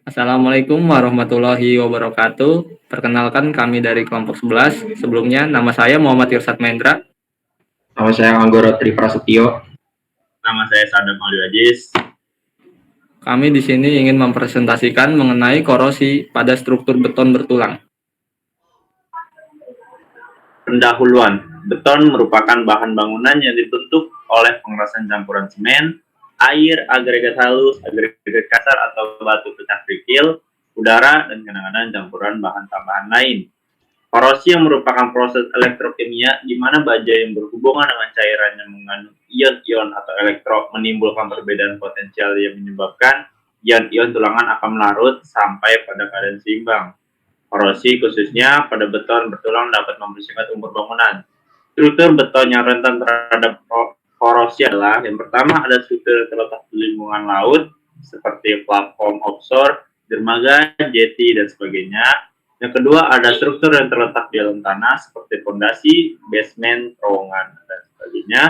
Assalamualaikum warahmatullahi wabarakatuh. Perkenalkan kami dari kelompok 11. Sebelumnya nama saya Muhammad Irsad Mahendra. Nama saya Anggoro Tri Prasetyo. Nama saya Sadam Ali Aziz. Kami di sini ingin mempresentasikan mengenai korosi pada struktur beton bertulang. Pendahuluan, beton merupakan bahan bangunan yang dibentuk oleh pengerasan campuran semen, air, agregat halus, agregat kasar atau batu pecah kerikil, udara, dan kadang-kadang campuran bahan tambahan lain. Korosi yang merupakan proses elektrokimia di mana baja yang berhubungan dengan cairan yang mengandung ion-ion atau elektro menimbulkan perbedaan potensial yang menyebabkan ion-ion tulangan akan melarut sampai pada keadaan seimbang. Korosi khususnya pada beton bertulang dapat mempersingkat umur bangunan. Struktur beton yang rentan terhadap korosi adalah yang pertama ada struktur terletak di lingkungan laut seperti platform offshore, dermaga, jeti, dan sebagainya. Yang kedua ada struktur yang terletak di dalam tanah seperti fondasi, basement, terowongan, dan sebagainya.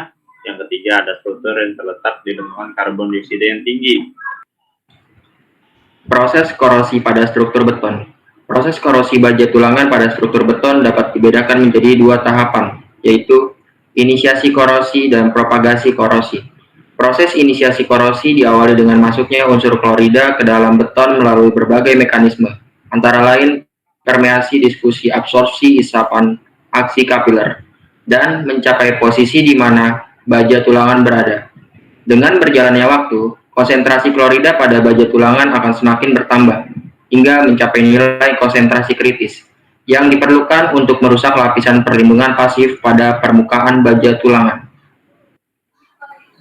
Yang ketiga ada struktur yang terletak di lingkungan karbon dioksida yang tinggi. Proses korosi pada struktur beton. Proses korosi baja tulangan pada struktur beton dapat dibedakan menjadi dua tahapan, yaitu inisiasi korosi dan propagasi korosi. Proses inisiasi korosi diawali dengan masuknya unsur klorida ke dalam beton melalui berbagai mekanisme, antara lain permeasi, diskusi, absorpsi, isapan, aksi kapiler, dan mencapai posisi di mana baja tulangan berada. Dengan berjalannya waktu, konsentrasi klorida pada baja tulangan akan semakin bertambah, hingga mencapai nilai konsentrasi kritis, yang diperlukan untuk merusak lapisan perlindungan pasif pada permukaan baja tulangan.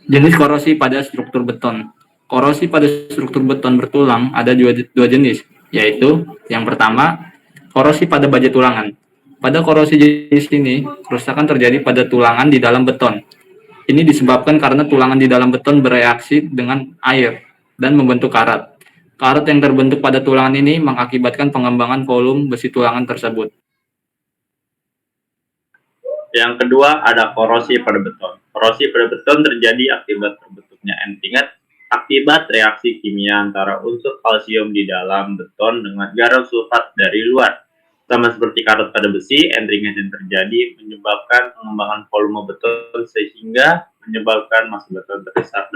Jenis korosi pada struktur beton. Korosi pada struktur beton bertulang ada dua jenis, yaitu yang pertama, korosi pada baja tulangan. Pada korosi jenis ini, kerusakan terjadi pada tulangan di dalam beton. Ini disebabkan karena tulangan di dalam beton bereaksi dengan air dan membentuk karat. Karat yang terbentuk pada tulangan ini mengakibatkan pengembangan volume besi tulangan tersebut. Yang kedua ada korosi pada beton. Korosi pada beton terjadi akibat terbentuknya entinget akibat reaksi kimia antara unsur kalsium di dalam beton dengan garam sulfat dari luar. Sama seperti karat pada besi, entinget yang terjadi menyebabkan pengembangan volume beton sehingga menyebabkan massa beton terdesak.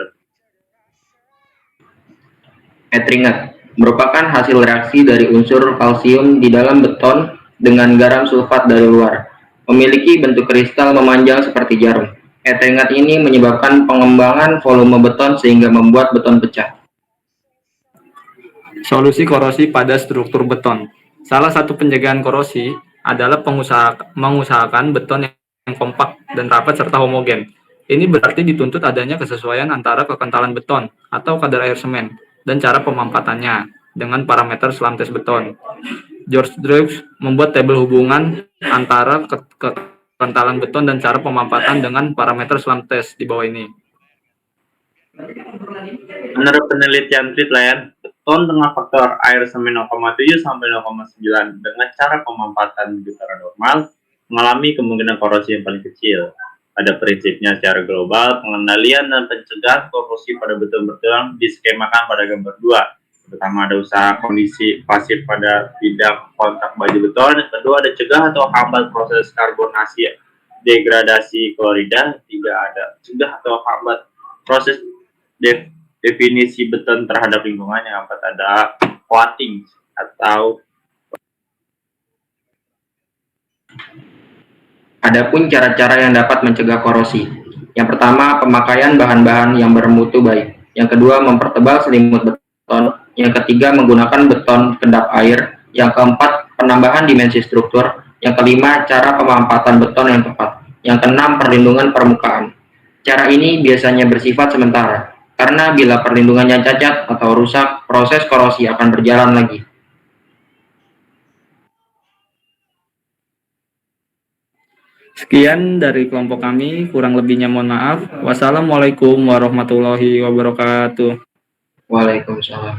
Etringet merupakan hasil reaksi dari unsur kalsium di dalam beton dengan garam sulfat dari luar. Memiliki bentuk kristal memanjang seperti jarum. Etringet ini menyebabkan pengembangan volume beton sehingga membuat beton pecah. Solusi korosi pada struktur beton. Salah satu pencegahan korosi adalah mengusahakan beton yang kompak dan rapat serta homogen. Ini berarti dituntut adanya kesesuaian antara kekentalan beton atau kadar air semen dan cara pemampatannya dengan parameter Slam-Test beton. George Dreux membuat tabel hubungan antara kekentalan beton dan cara pemampatan dengan parameter Slam-Test di bawah ini. Menurut penelitian Tritlayan, beton dengan faktor air semen 0,7 sampai 0,9 dengan cara pemampatan di putaran normal mengalami kemungkinan korosi yang paling kecil. Pada prinsipnya secara global, pengendalian dan pencegahan korosi pada beton bertulang diskemakan pada gambar 2. Pertama ada usaha kondisi pasif pada bidang kontak baja beton. Yang kedua ada cegah atau hambat proses karbonasi degradasi klorida. Tiga ada cegah atau hambat proses definisi beton terhadap lingkungan. Yang keempat ada coating atau Adapun cara-cara yang dapat mencegah korosi. Yang pertama, pemakaian bahan-bahan yang bermutu baik. Yang kedua, mempertebal selimut beton. Yang ketiga, menggunakan beton kedap air. Yang keempat, penambahan dimensi struktur. Yang kelima, cara pemampatan beton yang tepat. Yang keenam, perlindungan permukaan. Cara ini biasanya bersifat sementara, karena bila perlindungannya cacat atau rusak, proses korosi akan berjalan lagi. Sekian dari kelompok kami, kurang lebihnya mohon maaf. Wassalamualaikum warahmatullahi wabarakatuh. Waalaikumsalam.